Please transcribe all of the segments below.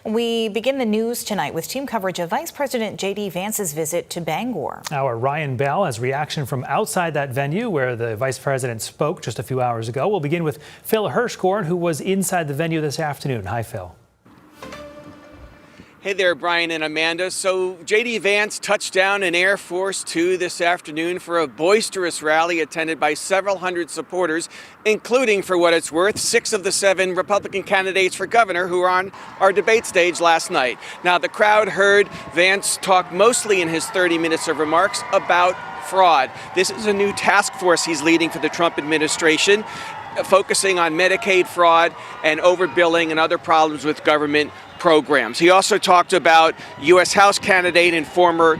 We begin the news tonight with team coverage of Vice President JD Vance's visit to Bangor. Our Ryan Bell has reaction from outside that venue where the Vice President spoke just a few hours ago. We'll begin with Phil Hirschkorn, who was inside the venue this afternoon. Hi, Phil. Hey there, Brian and Amanda. So JD Vance touched down in Air Force Two this afternoon for a boisterous rally attended by several hundred supporters, including, for what it's worth, 6 of the 7 Republican candidates for governor who were on our debate stage last night. Now, the crowd heard Vance talk mostly in his 30 minutes of remarks about fraud. This is a new task force he's leading for the Trump administration, focusing on Medicaid fraud and overbilling and other problems with government programs. He also talked about U.S. House candidate and former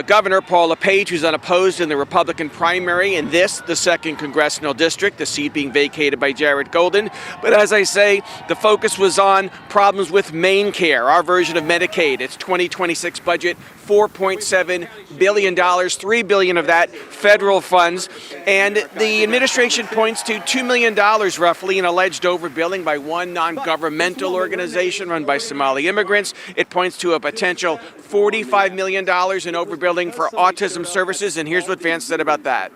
Governor Paul LePage, who's unopposed in the Republican primary in the 2nd Congressional District, the seat being vacated by Jared Golden. But as I say, the focus was on problems with MaineCare, our version of Medicaid. Its 2026 budget, $4.7 billion, $3 billion of that federal funds. And the administration points to $2 million roughly in alleged overbilling by one non-governmental organization run by Somali immigrants. It points to a potential $45 million in overbilling for autism services. And here's what Vance said about that.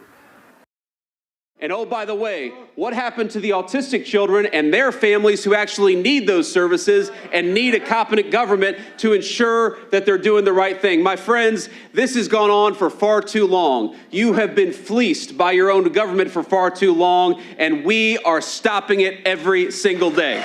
And oh, by the way, what happened to the autistic children and their families who actually need those services and need a competent government to ensure that they're doing the right thing? My friends, this has gone on for far too long. You have been fleeced by your own government for far too long, and we are stopping it every single day.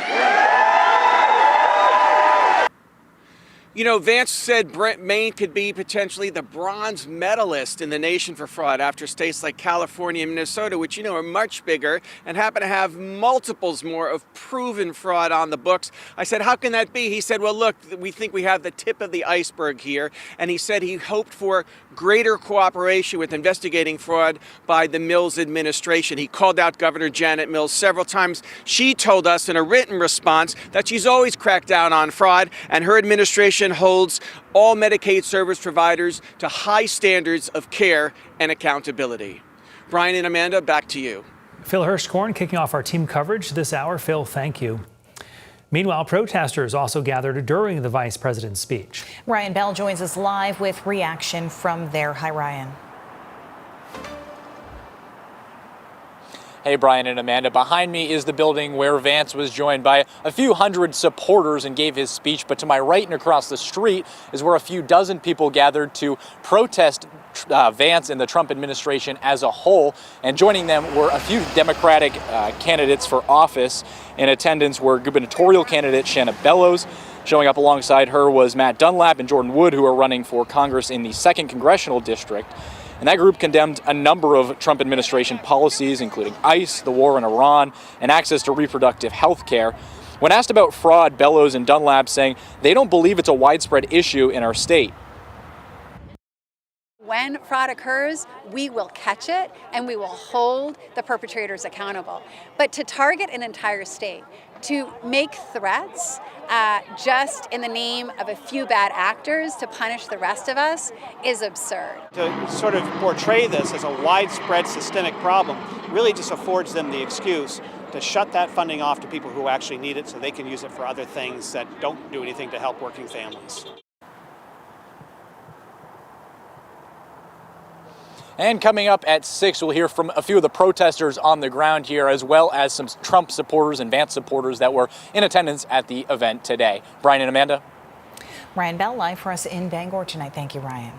You know, Vance said Maine could be potentially the bronze medalist in the nation for fraud after states like California and Minnesota, which, you know, are much bigger and happen to have multiples more of proven fraud on the books. I said, how can that be? He said, well, look, we think we have the tip of the iceberg here. And he said he hoped for greater cooperation with investigating fraud by the Mills administration. He called out Governor Janet Mills several times. She told us in a written response that she's always cracked down on fraud, and her administration holds all Medicaid service providers to high standards of care and accountability. Brian and Amanda, back to you. Phil Hirschkorn kicking off our team coverage this hour. Phil, thank you. Meanwhile, protesters also gathered during the Vice President's speech. Ryan Bell joins us live with reaction from there. Hi, Ryan. Hey, Brian and Amanda. Behind me is the building where Vance was joined by a few hundred supporters and gave his speech. But to my right and across the street is where a few dozen people gathered to protest Vance and the Trump administration as a whole. And joining them were a few Democratic candidates for office. In attendance were gubernatorial candidate Shanna Bellows. Showing up alongside her was Matt Dunlap and Jordan Wood, who are running for Congress in the 2nd Congressional District. And that group condemned a number of Trump administration policies, including ICE, the war in Iran, and access to reproductive health care. When asked about fraud, Bellows and Dunlap saying they don't believe it's a widespread issue in our state. When fraud occurs, we will catch it and we will hold the perpetrators accountable. But to target an entire state, to make threats just in the name of a few bad actors to punish the rest of us is absurd. To sort of portray this as a widespread systemic problem really just affords them the excuse to shut that funding off to people who actually need it so they can use it for other things that don't do anything to help working families. And coming up at 6, we'll hear from a few of the protesters on the ground here, as well as some Trump supporters and Vance supporters that were in attendance at the event today. Brian and Amanda. Ryan Bell live for us in Bangor tonight. Thank you, Ryan.